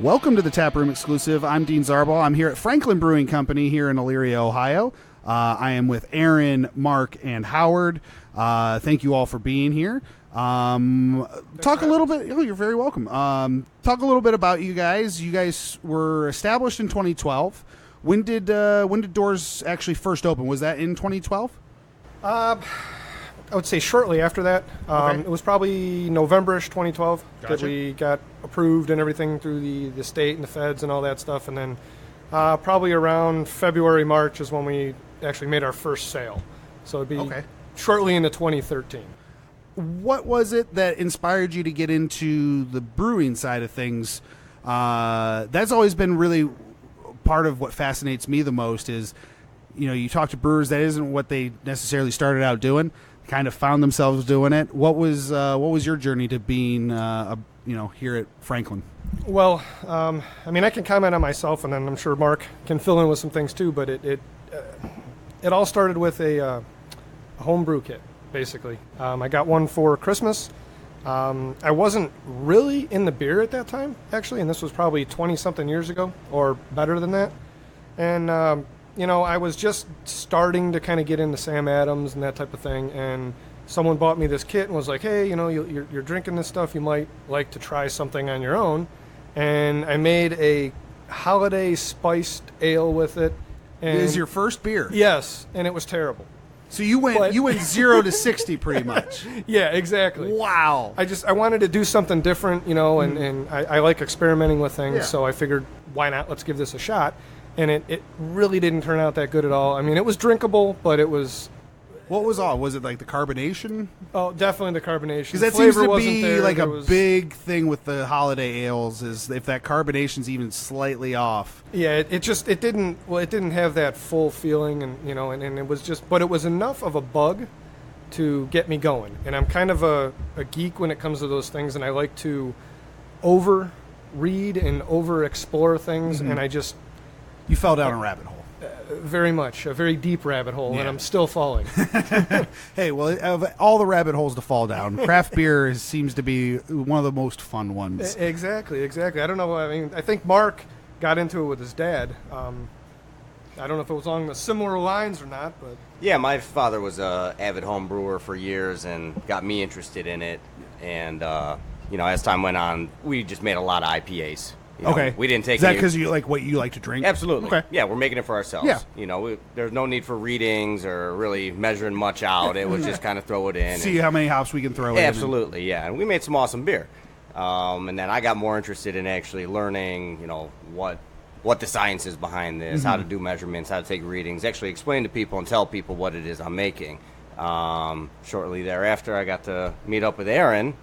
Welcome to the Taproom Exclusive. I'm Dean Zarbaugh. I'm here at Franklin Brewing Company here in Elyria, Ohio. I am with Aaron, Mark, and Howard. Thank you all for being here. Talk a little bit. Oh, you're very welcome. Talk a little bit about you guys. You guys were established in 2012. When did doors actually first open? Was that in 2012? I would say shortly after that. Okay. It was probably November-ish 2012 Gotcha. that we got approved and everything through the state and the feds and all that stuff. And then probably around February, March is when we actually made our first sale. So it'd be shortly into 2013. What was it that inspired you to get into the brewing side of things? That's always been really part of what fascinates me the most is, you know, you talk to brewers, that isn't what they necessarily started out doing, kind of found themselves doing it. What was your journey to being, here at Franklin? Well, I mean, I can comment on myself, and then I'm sure Mark can fill in with some things too, but it all started with a home brew kit, basically. I got one for Christmas. I wasn't really in the beer at that time, actually, and this was probably 20-something years ago, or better than that. And, I was just starting to kind of get into Sam Adams and that type of thing, and someone bought me this kit and was like, hey, you're drinking this stuff, you might like to try something on your own. And I made a holiday spiced ale with it. And It was your first beer? Yes, and it was terrible. So you went 0 to 60 pretty much. Yeah, exactly. Wow. I wanted to do something different, and I like experimenting with things, Yeah. so I figured, why not? Let's give this a shot. And it really didn't turn out that good at all. I mean, it was drinkable, but it was... What was off? Was it like the carbonation? Oh, definitely the carbonation. Because that Flavor seems to wasn't be there. like There a was- big thing with the holiday ales is if that carbonation's even slightly off. Yeah, it didn't have that full feeling, and and it was just, but it was enough of a bug to get me going. And I'm kind of a geek when it comes to those things, and I like to over read and over explore things, and I just You fell down a rabbit hole. very much a very deep rabbit hole, Yeah. and I'm still falling. Hey, well, of all the rabbit holes to fall down, craft beer seems to be one of the most fun ones. Exactly. I don't know. I mean, I think Mark got into it with his dad. I don't know if it was along the similar lines or not, but Yeah, my father was a avid home brewer for years and got me interested in it. And, as time went on, we just made a lot of IPAs. Okay. We didn't take Is that any- because you like what you like to drink? Absolutely. Okay. Yeah, we're making it for ourselves. Yeah. There's no need for readings or really measuring much out. It was just kind of throw it in. See how many hops we can throw in. Absolutely, yeah. And we made some awesome beer. And then I got more interested in actually learning, what the science is behind this, how to do measurements, how to take readings, actually explain to people and tell people what it is I'm making. Shortly thereafter, I got to meet up with Aaron,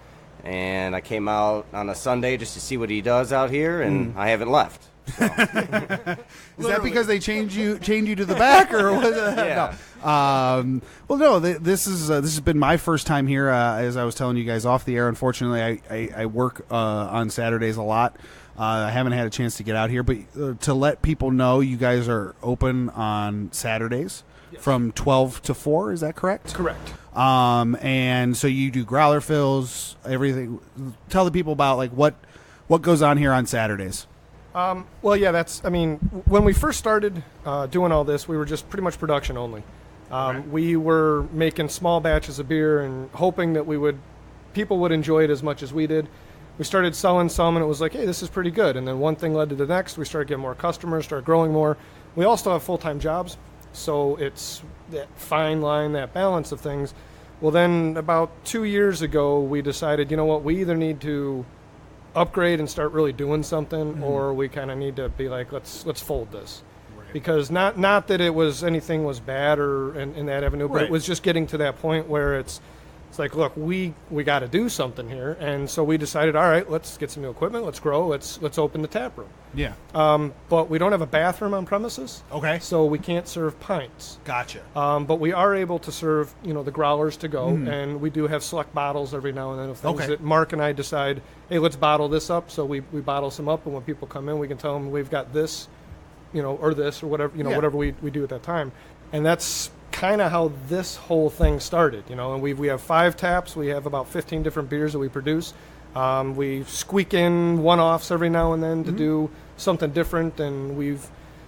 and I came out on a Sunday just to see what he does out here, and I haven't left. So. Is that because they chained you to the back, or was it? Yeah. No. Well, no. This has been my first time here. As I was telling you guys off the air, unfortunately, I work on Saturdays a lot. I haven't had a chance to get out here, but to let people know, you guys are open on Saturdays from 12 to 4. Is that correct? correct. And so you do growler fills, everything. Tell the people about like what goes on here on Saturdays. Well, yeah, when we first started doing all this, we were just pretty much production only. We were making small batches of beer and hoping that people would enjoy it as much as we did. We started selling some, and it was like, hey, this is pretty good. And then one thing led to the next. We started getting more customers, started growing more. We all still have full-time jobs, so it's that fine line, that balance of things. Well, then about 2 years ago, we decided, you know what, we either need to upgrade and start really doing something, or we kind of need to be like, let's fold this. Right. Because not that anything was bad or in that avenue, but it was just getting to that point where it's like, look, we got to do something here, and so we decided, all right, let's get some new equipment, let's grow, let's open the tap room. Yeah. But we don't have a bathroom on premises. Okay. So we can't serve pints. Gotcha. But we are able to serve, the growlers to go, and we do have select bottles every now and then of things that Mark and I decide, hey, let's bottle this up. So we bottle some up, and when people come in, we can tell them we've got this, or this, or whatever, whatever we do at that time. And that's kind of how this whole thing started, and we have 5 taps. We have about 15 different beers that we produce. We squeak in one-offs every now and then to do something different, and we've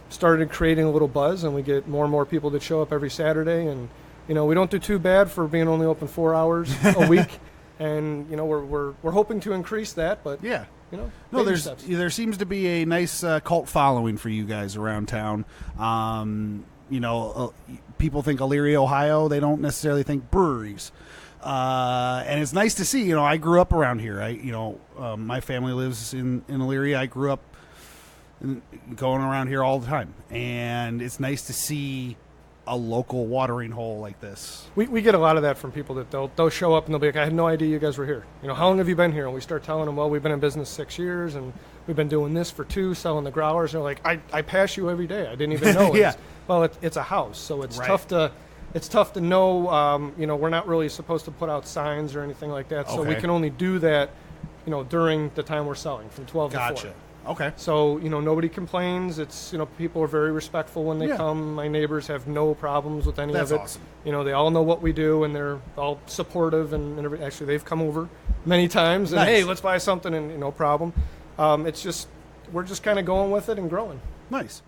started creating a little buzz, and we get more and more people that show up every Saturday. And we don't do too bad for being only open 4 hours a week, and we're hoping to increase that. But Yeah. baby There's steps. there seems to be a nice cult following for you guys around town. People think Elyria, Ohio. They don't necessarily think breweries. And it's nice to see. I grew up around here. My family lives in Elyria. I grew up going around here all the time, and it's nice to see a local watering hole like this. We get a lot of that from people that they'll show up and they'll be like, I had no idea you guys were here. How long have you been here? And we start telling them, well, we've been in business 6 years, and we've been doing this for 2, selling the growlers. And they're like, I pass you every day. I didn't even know. Yeah. It's a house, so it's Right. tough to know. We're not really supposed to put out signs or anything like that, so we Okay. can only do that, during the time we're selling, from 12 to 4. Gotcha. Okay. So, nobody complains. It's, people are very respectful when they Yeah. come. My neighbors have no problems with any That's of it. awesome. They all know what we do, and they're all supportive. And actually, they've come over many times. And, Nice. hey, let's buy something, and no problem. It's just, we're just kind of going with it and growing. Nice.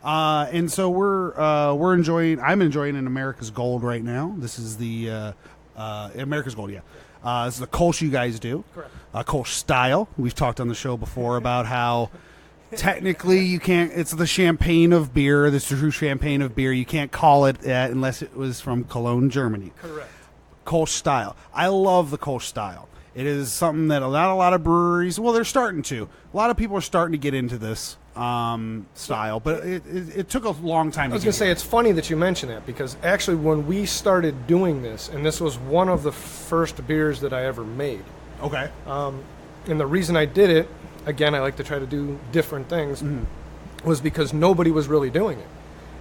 And so we're enjoying. I'm enjoying an America's Gold right now. This is the America's Gold. Yeah. This is the Kolsch you guys do. Correct. Kolsch style. We've talked on the show before about how technically you can't. It's the champagne of beer. The true champagne of beer. You can't call it that unless it was from Cologne, Germany. Correct. Kolsch style. I love the Kolsch style. It is something that not a lot of breweries. Well, they're starting to. A lot of people are starting to get into this style, but it took a long time. I was going to say, it's funny that you mention that, because actually when we started doing this, and this was one of the first beers that I ever made, Okay. and the reason I did it, again, I like to try to do different things, was because nobody was really doing it.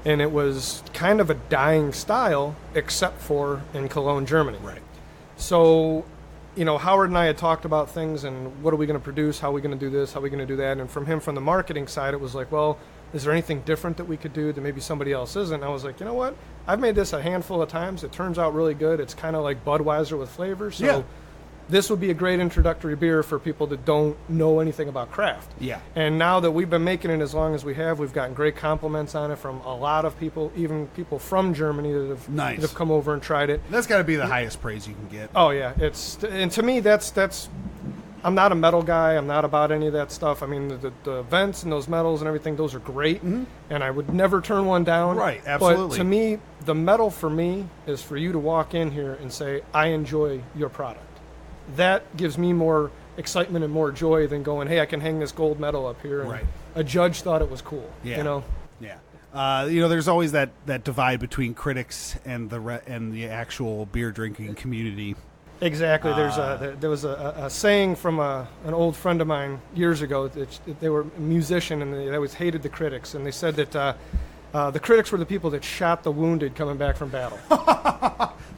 And it was kind of a dying style, except for in Cologne, Germany. Right. So, Howard and I had talked about things, and what are we going to produce, how are we going to do this, how are we going to do that, and from the marketing side, it was like, well, is there anything different that we could do that maybe somebody else isn't? And I was like, you know what, I've made this a handful of times, it turns out really good, it's kind of like Budweiser with flavor, so Yeah. this would be a great introductory beer for people that don't know anything about craft. Yeah. And now that we've been making it as long as we have, we've gotten great compliments on it from a lot of people, even people from Germany that Nice. have come over and tried it. That's got to be the highest praise you can get. Oh yeah, and to me that's I'm not a metal guy. I'm not about any of that stuff. I mean the vents and those metals and everything, those are great, and I would never turn one down. Right, absolutely. But to me, the metal for me is for you to walk in here and say, I enjoy your product. That gives me more excitement and more joy than going, hey, I can hang this gold medal up here. And Right. a judge thought it was cool. Yeah. Yeah. There's always that divide between critics and the actual beer drinking community. Exactly. There was a saying from an old friend of mine years ago. That they were a musician, and they always hated the critics. And they said that the critics were the people that shot the wounded coming back from battle.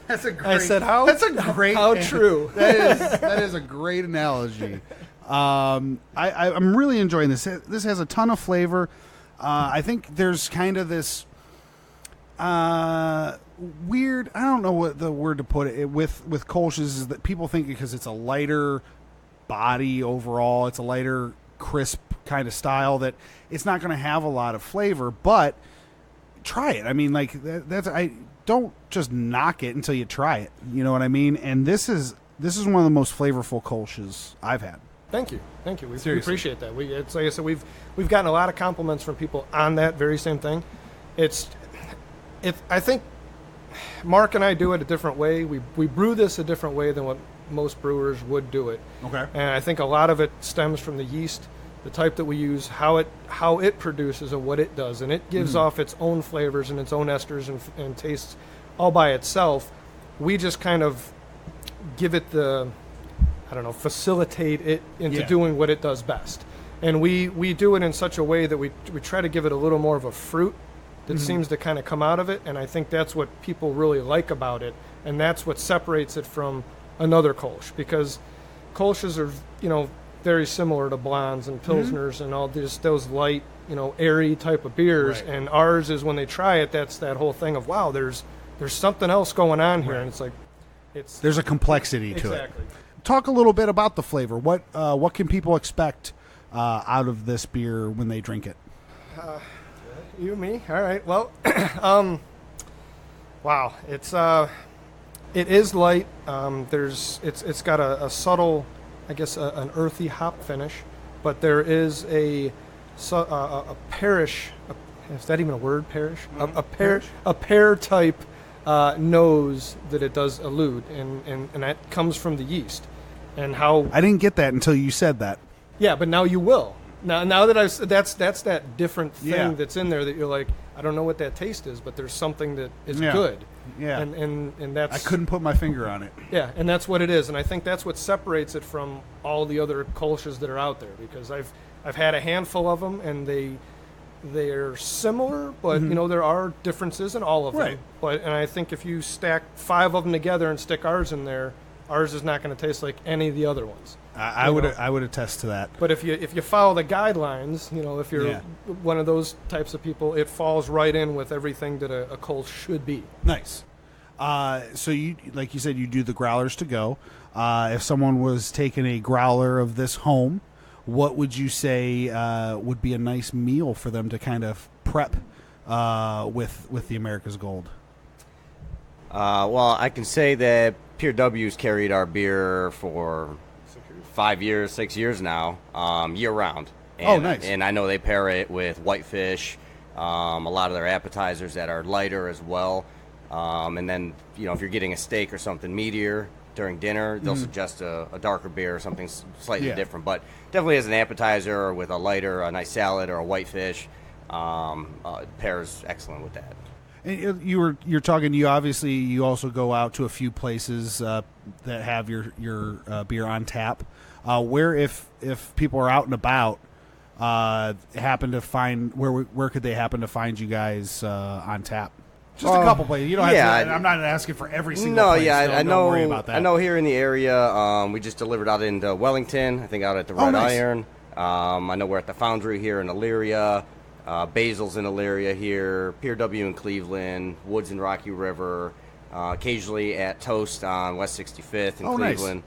That's a great. I said, how? That's a great. How true. That is a great analogy. I'm really enjoying this. This has a ton of flavor. I think there's kind of this weird. I don't know what the word to put it with Kolsch is that people think because it's a lighter body overall, it's a lighter, crisp kind of style that it's not going to have a lot of flavor. But try it. I mean, like I don't just knock it until you try it. You know what I mean? And this is one of the most flavorful Kolsch's I've had. Thank you. We Seriously. appreciate that. It's like I said, we've gotten a lot of compliments from people on that very same thing. I think Mark and I do it a different way. We brew this a different way than what most brewers would do it. Okay. And I think a lot of it stems from the yeast, the type that we use, how it produces and what it does, and it gives off its own flavors and its own esters and tastes all by itself. We just kind of give it facilitate it into doing what it does best. And we do it in such a way that we try to give it a little more of a fruit that seems to kind of come out of it, and I think that's what people really like about it, and that's what separates it from another Kolsch, because Kolsch's are, very similar to blondes and pilsners and all those light, airy type of beers, Right. and ours is when they try it, that's that whole thing of, wow, there's something else going on here, and it's like, There's a complexity to it. exactly. talk a little bit about the flavor. What can people expect out of this beer when they drink it? You, me? All right. Well, wow. It is light. It's got a subtle, I guess, an earthy hop finish, but there is a pearish. Is that even a word? Pearish. A pear type nose that it does elude, and that comes from the yeast, and how I didn't get that until you said that. Yeah, but now you will. Now that that's that different thing Yeah. that's in there that you're like, I don't know what that taste is, but there's something that is Yeah. good. Yeah. And that's I couldn't put my finger on it. Yeah, and that's what it is, and I think that's what separates it from all the other Kolsches that are out there, because I've had a handful of them, and they're similar, but there are differences in all of Right. them. And I think if you stack 5 of them together and stick ours in there, ours is not going to taste like any of the other ones. I would attest to that. But if you follow the guidelines, if you're one of those types of people, it falls right in with everything that a Kolsch should be. Nice. So you, like you said, you do the growlers to go. If someone was taking a growler of this home, what would you say would be a nice meal for them to kind of prep with the America's Gold? Well, I can say that Pure W's carried our beer for 5 years, 6 years now, year round. And, nice. And I know they pair it with whitefish, a lot of their appetizers that are lighter as well. And then, if you're getting a steak or something meatier during dinner, they'll suggest a darker beer or something slightly different. But definitely as an appetizer or with a nice salad or a whitefish, pairs excellent with that. And you're talking. You also go out to a few places that have your beer on tap. Where if people are out and about, happen to find where could they happen to find you guys on tap? Just a couple places. You don't have to. I'm not asking for every single place. I know. Don't worry about that. I know here in the area, we just delivered out into Wellington. I think out at the Red nice. Iron. I know we're at the Foundry here in Elyria. Basil's in Elyria here, Pure W in Cleveland, Woods in Rocky River, occasionally at Toast on West 65th in Cleveland.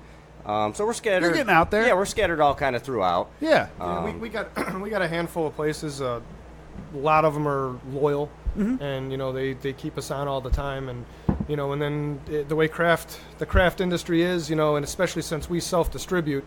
Nice. So we're scattered. You're getting out there. Yeah, we're scattered all kind of throughout. Yeah. We got a handful of places. A lot of them are loyal, and they keep us on all the time, and and then the way the craft industry is, and especially since we self-distribute.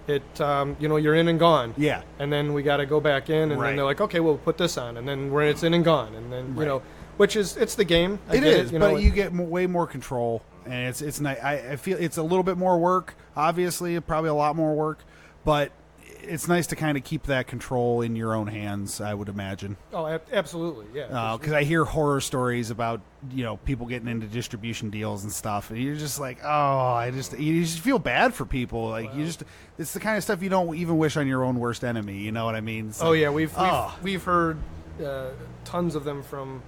You're in and gone. Yeah. And then we got to go back in, and then they're like, okay, we'll put this on, and then it's in and gone, and then which is it's the game. It is, but you get way more control, and it's nice. I feel it's a little bit more work. Obviously, probably a lot more work, but it's nice to kind of keep that control in your own hands, I would imagine. Oh, absolutely, yeah. Because I hear horror stories about people getting into distribution deals and stuff, and you're just like, you just feel bad for people. Like it's the kind of stuff you don't even wish on your own worst enemy. You know what I mean? So, we've heard tons of them from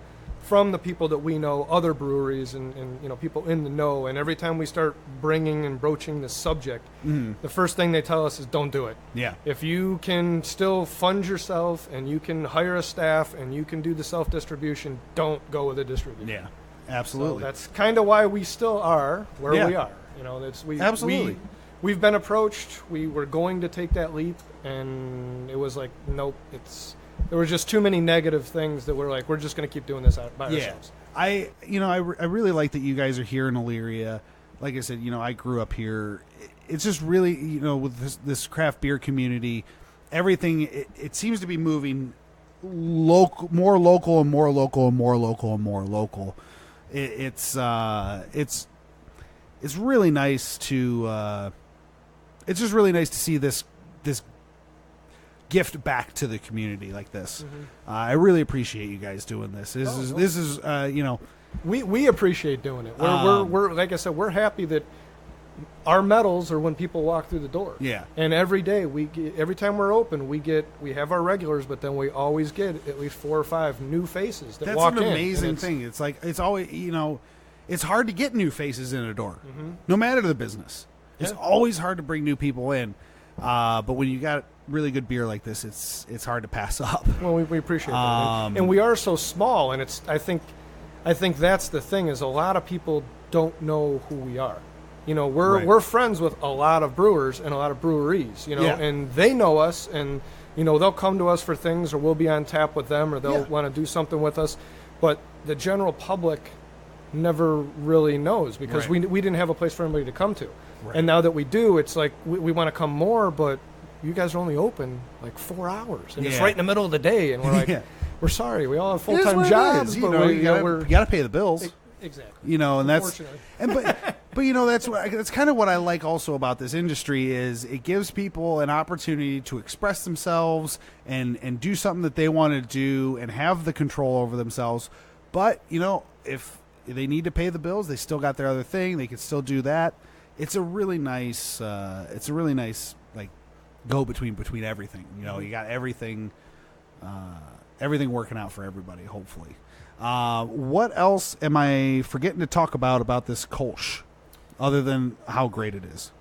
the people that we know, other breweries, and people in the know. And every time we start bringing and broaching this subject, the first thing they tell us is don't do it. Yeah. If you can still fund yourself and you can hire a staff and you can do the self-distribution, don't go with a distributor. Yeah, absolutely. So that's kind of why we still are where we are. Absolutely. We've been approached. We were going to take that leap, and it was like, nope, there were just too many negative things that we're like, we're just going to keep doing this by ourselves. I really like that you guys are here in Elyria. Like I said, I grew up here. It's just really, with this craft beer community, everything, it seems to be moving more local and more local and more local and more local. It's really nice to, it's just really nice to see this gift back to the community like this. I really appreciate you guys doing this. This is we appreciate doing it. We're like I said, we're happy that our medals are when people walk through the door. Yeah. And every day every time we're open, we have our regulars, but then we always get at least 4 or 5 new faces that walk in. That's an amazing thing. It's like it's always it's hard to get new faces in a door, no matter the business. It's always hard to bring new people in. But when you got really good beer like this, it's hard to pass up. Well, we appreciate that, and we are so small, and I think that's the thing is a lot of people don't know who we are. You know, we're friends with a lot of brewers and a lot of breweries, you know, and they know us, and, you know, they'll come to us for things, or we'll be on tap with them, or they'll want to do something with us. But the general public never really knows, because we didn't have a place for anybody to come to. Right. And now that we do, it's like we want to come more, but you guys are only open like 4 hours, and it's right in the middle of the day, and we're like, we're sorry, we all have full-time jobs, but you got to pay the bills. Exactly. You know, and that's but you know, that's kind of what I like also about this industry is it gives people an opportunity to express themselves and do something that they want to do and have the control over themselves. But, you know, if they need to pay the bills, they still got their other thing, they can still do that. It's a really nice like go between everything. You know, you got everything working out for everybody, hopefully. What else am I forgetting to talk about this Kolsch, other than how great it is?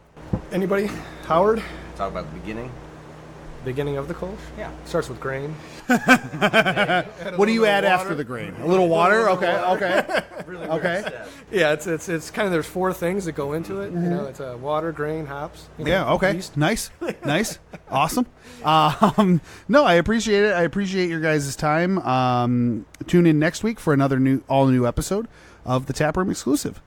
Anybody? Howard? Talk about the beginning. Beginning of the Kolsch? Yeah. Starts with grain. What do you add after the grain? A little water? Okay. Really okay. Yeah, it's kind of, there's 4 things that go into it. You know, it's water, grain, hops. Okay. Yeast. Nice. Awesome. No, I appreciate it. I appreciate your guys' time. Tune in next week for another all new episode of the Taproom Exclusive.